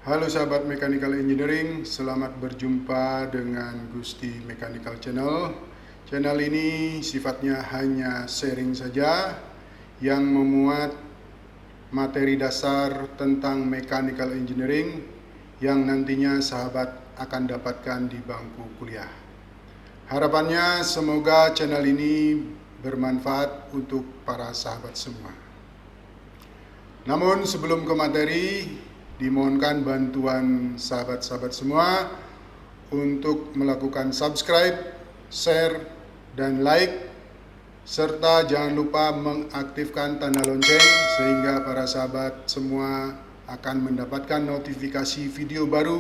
Halo sahabat Mechanical Engineering, selamat berjumpa dengan Gusti Mechanical Channel. Channel ini sifatnya hanya sharing saja yang memuat materi dasar tentang Mechanical Engineering yang nantinya sahabat akan dapatkan di bangku kuliah. Harapannya semoga channel ini bermanfaat untuk para sahabat semua. Namun sebelum ke materi, dimohonkan bantuan sahabat-sahabat semua untuk melakukan subscribe, share, dan like, serta jangan lupa mengaktifkan tanda lonceng sehingga para sahabat semua akan mendapatkan notifikasi video baru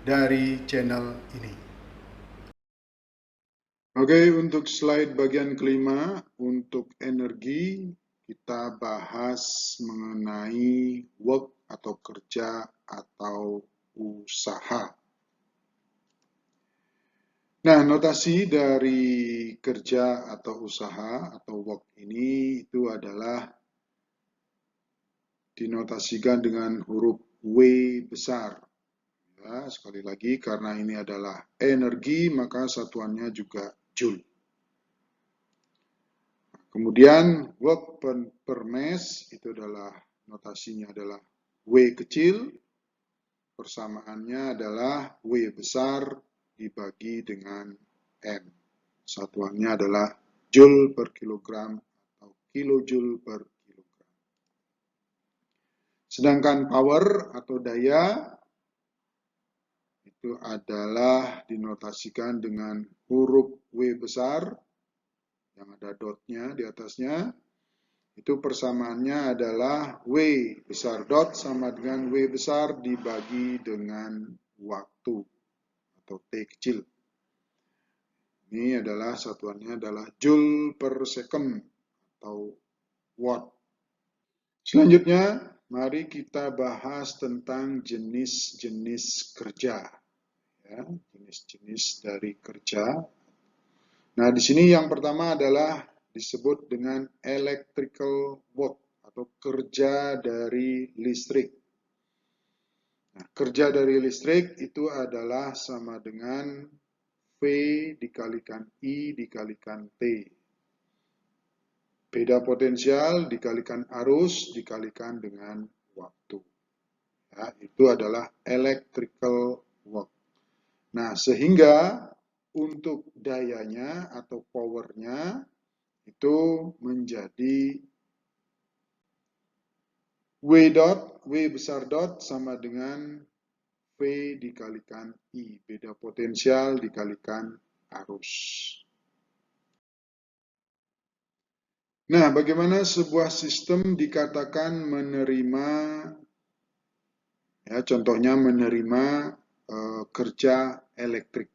dari channel ini. Oke, untuk slide bagian kelima, untuk energi, kita bahas mengenai work atau kerja atau usaha. Nah, notasi dari kerja atau usaha atau work ini itu adalah dinotasikan dengan huruf W besar. Ya, sekali lagi, karena ini adalah energi, maka satuannya juga joule. Kemudian work per mass itu adalah notasinya adalah W kecil, persamaannya adalah W besar dibagi dengan M. Satuannya adalah joule per kilogram atau kilojoule per kilogram. Sedangkan power atau daya itu adalah dinotasikan dengan huruf W besar yang ada dotnya di atasnya. Itu persamaannya adalah W besar dot sama dengan W besar dibagi dengan waktu atau T kecil. Ini adalah satuannya adalah joule per second atau watt. Selanjutnya, mari kita bahas tentang jenis-jenis kerja. Ya, jenis-jenis dari kerja. Nah, di sini yang pertama adalah disebut dengan electrical work atau kerja dari listrik. Nah, kerja dari listrik itu adalah sama dengan V dikalikan I dikalikan T. Beda potensial dikalikan arus dikalikan dengan waktu. Ya, itu adalah electrical work. Nah, sehingga untuk dayanya atau powernya itu menjadi W dot, W besar dot sama dengan V dikalikan I, beda potensial dikalikan arus. Nah, bagaimana sebuah sistem dikatakan menerima, ya contohnya menerima kerja elektrik.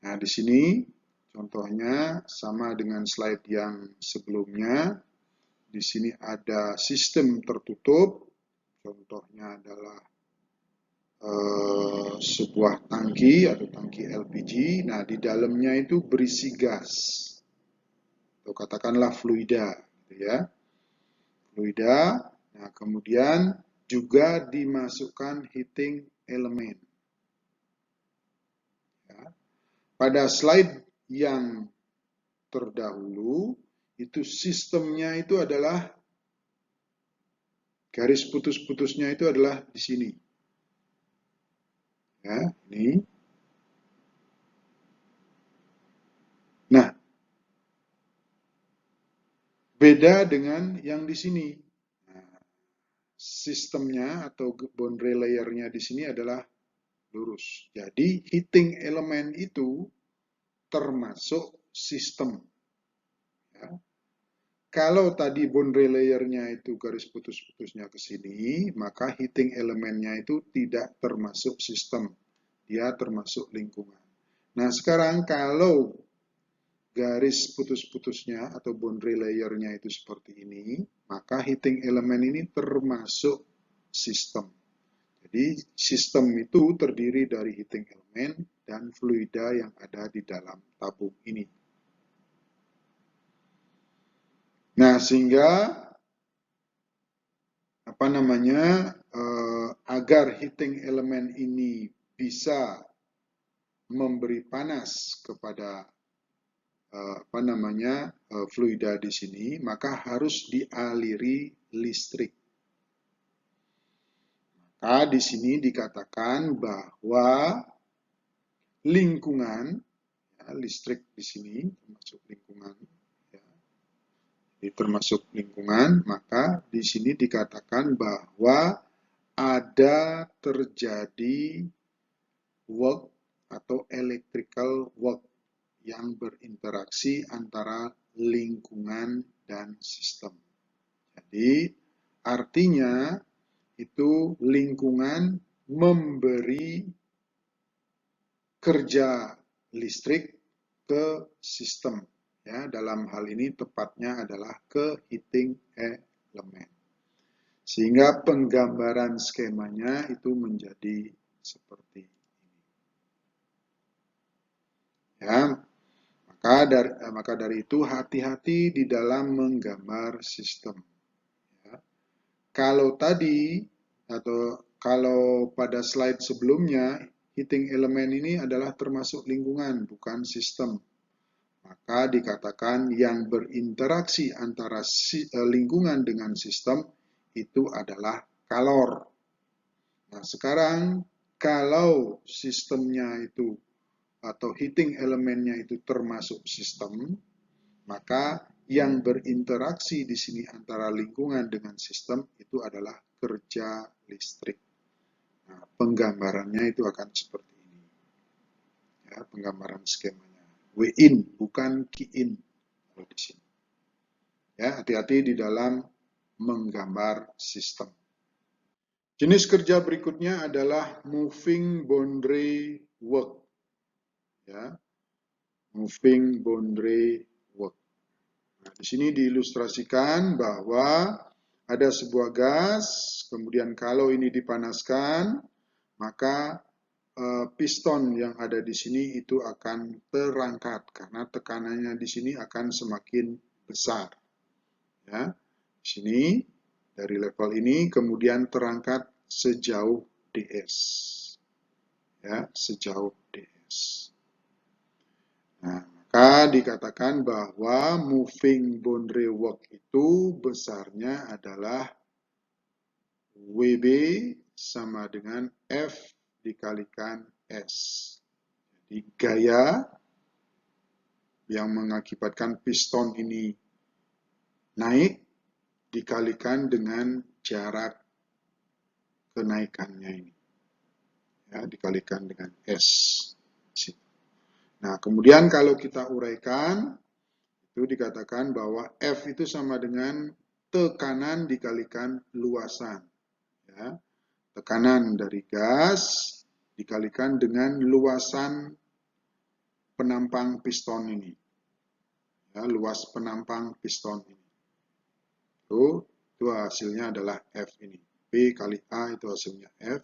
Nah, di sini contohnya sama dengan slide yang sebelumnya. Di sini ada sistem tertutup, contohnya adalah sebuah tangki atau tangki LPG. Nah, di dalamnya itu berisi gas, atau katakanlah fluida, gitu ya. Fluida. Nah, kemudian juga dimasukkan heating element. Ya. Pada slide yang terdahulu, itu sistemnya itu adalah garis putus-putusnya itu adalah di sini. Ya, ini. Nah, beda dengan yang di sini. Nah, sistemnya atau boundary layer-nya di sini adalah lurus. Jadi, heating element itu termasuk sistem. Ya. Kalau tadi boundary layer-nya itu garis putus-putusnya ke sini, maka heating elemennya itu tidak termasuk sistem. Dia termasuk lingkungan. Nah, sekarang kalau garis putus-putusnya atau boundary layer-nya itu seperti ini, maka heating element ini termasuk sistem. Jadi, sistem itu terdiri dari heating element dan fluida yang ada di dalam tabung ini. Nah, sehingga agar heating element ini bisa memberi panas kepada fluida di sini, maka harus dialiri listrik. Maka di sini dikatakan bahwa lingkungan, listrik di sini termasuk lingkungan, termasuk lingkungan, maka di sini dikatakan bahwa ada terjadi work atau electrical work yang berinteraksi antara lingkungan dan sistem. Jadi artinya itu lingkungan memberi kerja listrik ke sistem. Ya, dalam hal ini tepatnya adalah ke heating element. Sehingga penggambaran skemanya itu menjadi seperti ini. Ya, maka dari itu hati-hati di dalam menggambar sistem. Ya. Kalau tadi atau kalau pada slide sebelumnya heating element ini adalah termasuk lingkungan, bukan sistem. Maka dikatakan yang berinteraksi antara lingkungan dengan sistem itu adalah kalor. Nah, sekarang kalau sistemnya itu atau heating elemennya itu termasuk sistem, maka yang berinteraksi di sini antara lingkungan dengan sistem itu adalah kerja listrik. Nah, penggambarannya itu akan seperti ini. Ya, penggambaran skemanya. W-in, bukan Q-in kalau di sini. Ya, hati-hati di dalam menggambar sistem. Jenis kerja berikutnya adalah moving boundary work. Ya, moving boundary work. Nah, di sini diilustrasikan bahwa ada sebuah gas, kemudian kalau ini dipanaskan, maka piston yang ada di sini itu akan terangkat karena tekanannya di sini akan semakin besar. Ya, di sini dari level ini kemudian terangkat sejauh ds. Ya, sejauh ds. Nah, maka dikatakan bahwa moving boundary work itu besarnya adalah WB sama dengan F dikalikan S. Jadi gaya yang mengakibatkan piston ini naik dikalikan dengan jarak kenaikannya ini. Ya, dikalikan dengan S. Nah, kemudian kalau kita uraikan, itu dikatakan bahwa F itu sama dengan tekanan dikalikan luasan. Ya, tekanan dari gas dikalikan dengan luasan penampang piston ini. Ya, luas penampang piston ini. Itu hasilnya adalah F ini. P kali A itu hasilnya F.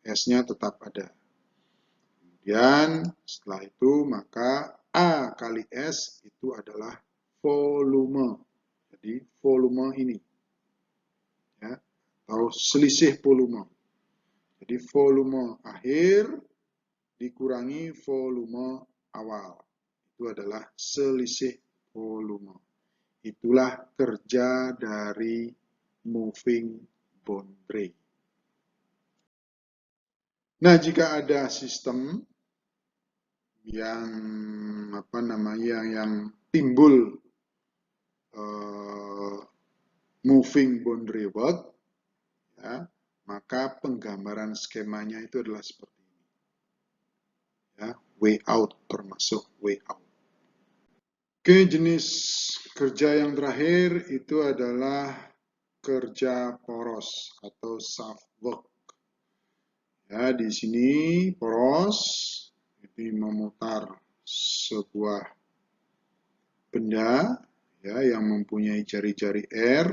S-nya tetap ada. Kemudian setelah itu maka A kali S itu adalah volume. Jadi volume ini. Ya, atau selisih volume. Jadi volume akhir dikurangi volume awal. Itu adalah selisih volume. Itulah kerja dari moving boundary. Nah, jika ada sistem yang yang timbul moving boundary work, ya, maka penggambaran skemanya itu adalah seperti ini. Ya, way out termasuk way out. Oke, jenis kerja yang terakhir itu adalah kerja poros atau shaft work. Ya, di sini poros ini memutar sebuah benda ya yang mempunyai jari-jari R.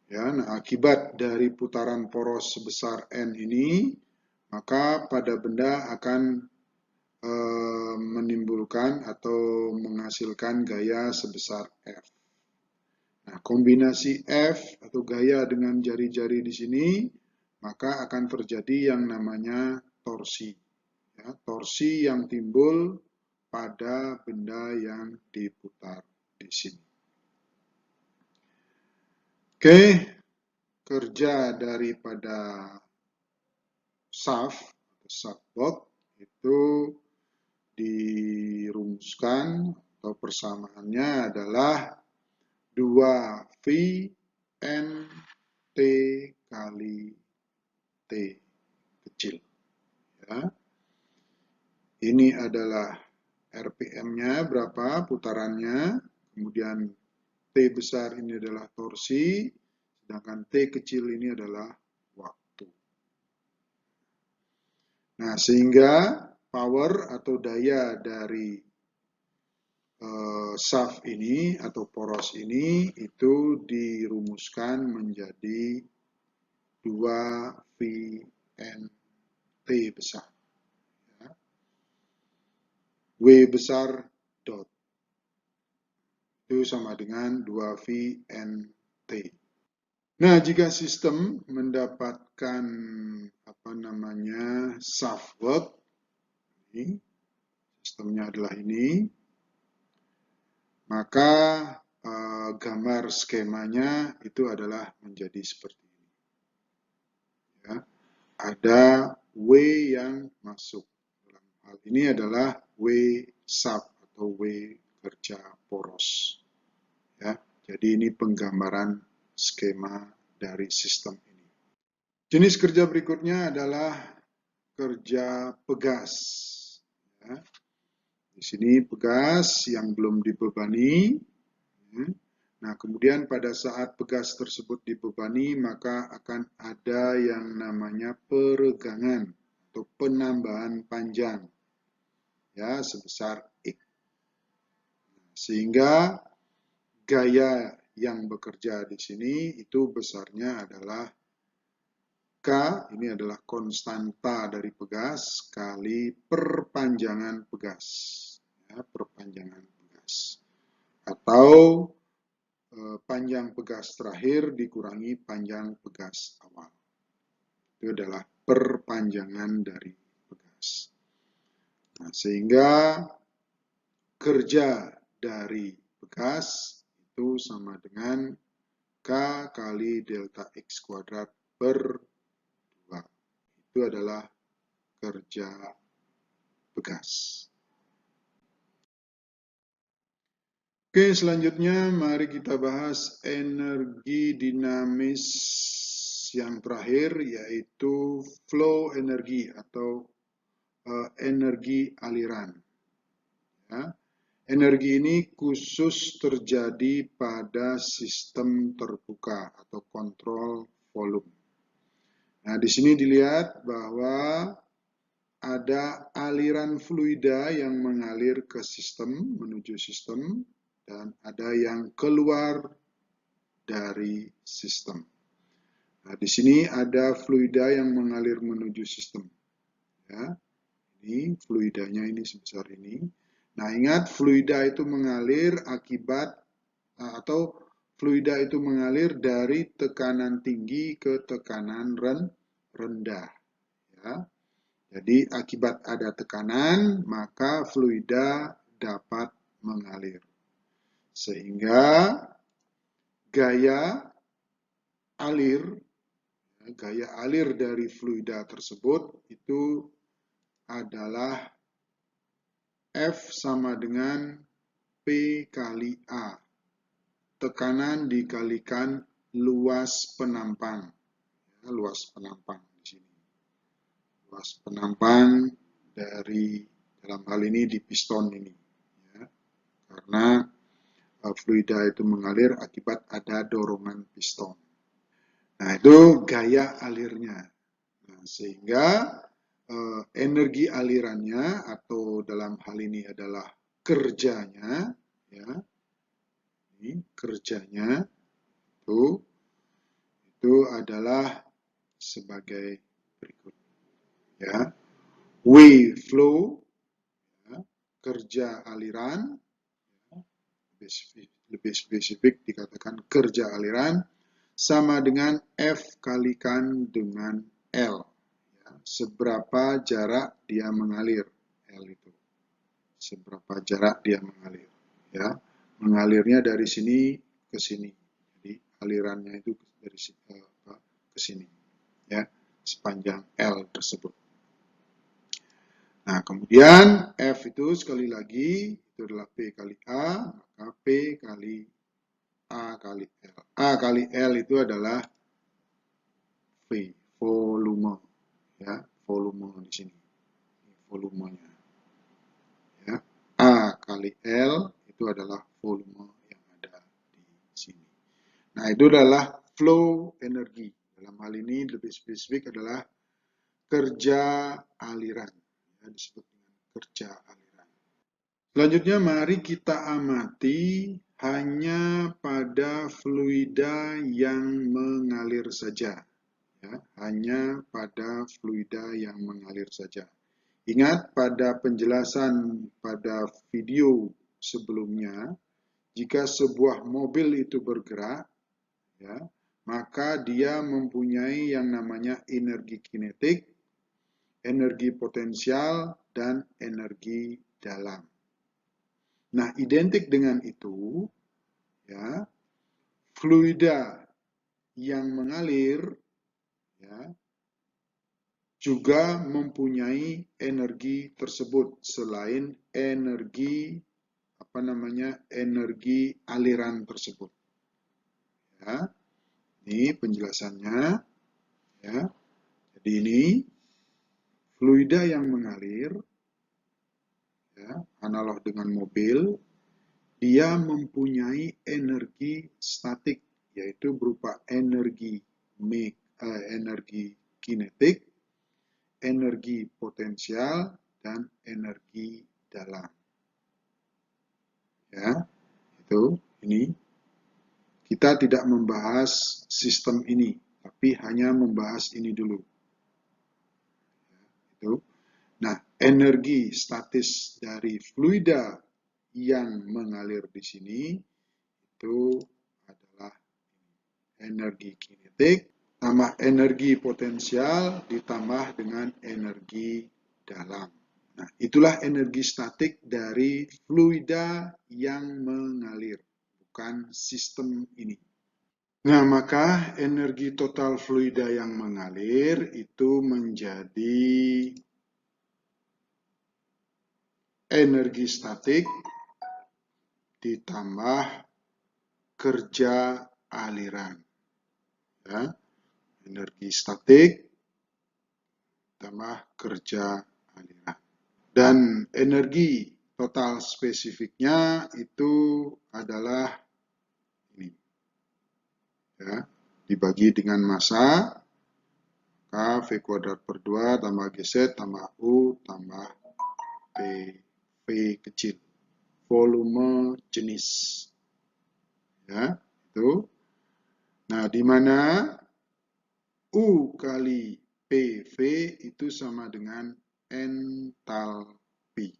Ya, nah akibat dari putaran poros sebesar N ini, maka pada benda akan menimbulkan atau menghasilkan gaya sebesar F. Nah, kombinasi F atau gaya dengan jari-jari di sini maka akan terjadi yang namanya torsi. Ya, torsi yang timbul pada benda yang diputar di sini. Oke, kerja daripada shaft atau shaft box itu dirumuskan atau persamaannya adalah 2V N T kali T kecil. Ya. Ini adalah RPM-nya berapa putarannya, kemudian T besar ini adalah torsi, sedangkan T kecil ini adalah waktu. Nah, sehingga power atau daya dari shaft ini atau poros ini itu dirumuskan menjadi 2VNT besar. Ya. W besar dot. Itu sama dengan 2VNT. Nah, jika sistem mendapatkan shaft work, ini, sistemnya adalah ini, maka gambar skemanya itu adalah menjadi seperti ini. Ya. Ada W yang masuk. Dalam hal ini adalah W shaft atau W kerja poros. Ya. Jadi ini penggambaran skema dari sistem ini. Jenis kerja berikutnya adalah kerja pegas. Ya. Di sini pegas yang belum dibebani. Nah, kemudian pada saat pegas tersebut dibebani, maka akan ada yang namanya peregangan atau penambahan panjang, ya, sebesar X. Sehingga gaya yang bekerja di sini itu besarnya adalah K, ini adalah konstanta dari pegas, kali perpanjangan pegas. Ya, perpanjangan pegas. Atau panjang pegas terakhir dikurangi panjang pegas awal. Itu adalah perpanjangan dari pegas. Nah, sehingga kerja dari pegas itu sama dengan K kali delta X kuadrat per 2. Itu adalah kerja pegas. Oke, selanjutnya mari kita bahas energi dinamis yang terakhir, yaitu flow energi atau energi aliran. Ya. Energi ini khusus terjadi pada sistem terbuka atau kontrol volume. Nah, di sini dilihat bahwa ada aliran fluida yang mengalir ke sistem, menuju sistem, dan ada yang keluar dari sistem. Nah, di sini ada fluida yang mengalir menuju sistem. Ya, ini fluidanya ini sebesar ini. Nah, ingat fluida itu mengalir akibat atau fluida itu mengalir dari tekanan tinggi ke tekanan rendah. Ya. Jadi akibat ada tekanan, maka fluida dapat mengalir. Sehingga gaya alir dari fluida tersebut itu adalah F sama dengan P kali A. Tekanan dikalikan luas penampang. Ya, luas penampang di sini. Luas penampang dari dalam hal ini di piston ini. Ya, karena fluida itu mengalir akibat ada dorongan piston. Nah, itu gaya alirnya. Nah, sehingga energi alirannya atau dalam hal ini adalah kerjanya, ya, ini kerjanya itu adalah sebagai berikut, ya, wave flow, ya, kerja aliran, ya, lebih spesifik dikatakan kerja aliran sama dengan F kalikan dengan L. Ya, seberapa jarak dia mengalir, L itu. Seberapa jarak dia mengalir. Ya, mengalirnya dari sini ke sini. Jadi alirannya itu dari sini ke sini. Ya, sepanjang L tersebut. Nah, kemudian F itu sekali lagi, itu adalah P kali A, maka P kali A kali L. A kali L itu adalah V, volume. Ya, volume di sini. Volumenya. Ya, A kali L itu adalah volume yang ada di sini. Nah, itu adalah flow energi. Dalam hal ini lebih spesifik adalah kerja aliran. Ya, disebut dengan kerja aliran. Selanjutnya mari kita amati hanya pada fluida yang mengalir saja. Ya, hanya pada fluida yang mengalir saja. Ingat pada penjelasan pada video sebelumnya, jika sebuah mobil itu bergerak, ya, maka dia mempunyai yang namanya energi kinetik, energi potensial, dan energi dalam. Nah, identik dengan itu, ya, fluida yang mengalir, ya, juga mempunyai energi tersebut selain energi energi aliran tersebut. Ya, ini penjelasannya. Ya, jadi ini fluida yang mengalir, ya, analog dengan mobil. Dia mempunyai energi statik, yaitu berupa energi kinetik, energi potensial, dan energi dalam. Ya, itu ini. Kita tidak membahas sistem ini, tapi hanya membahas ini dulu. Ya, itu. Nah, energi statis dari fluida yang mengalir di sini itu adalah energi kinetik tambah energi potensial ditambah dengan energi dalam. Nah, itulah energi statik dari fluida yang mengalir, bukan sistem ini. Nah, maka energi total fluida yang mengalir itu menjadi energi statik ditambah kerja aliran. Ya, energi statik tambah kerja aliran. Dan energi total spesifiknya itu adalah ini. Ya, dibagi dengan massa, maka V kuadrat per 2 tambah GZ tambah U tambah V kecil. Volume jenis. Ya, itu. Nah, di mana U kali PV itu sama dengan entalpi.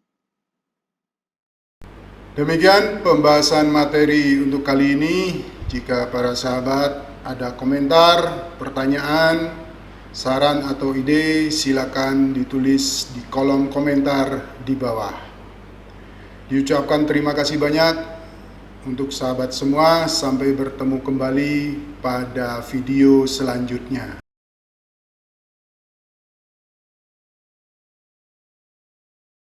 Demikian pembahasan materi untuk kali ini. Jika para sahabat ada komentar, pertanyaan, saran atau ide, silakan ditulis di kolom komentar di bawah. Diucapkan terima kasih banyak untuk sahabat semua. Sampai bertemu kembali pada video selanjutnya.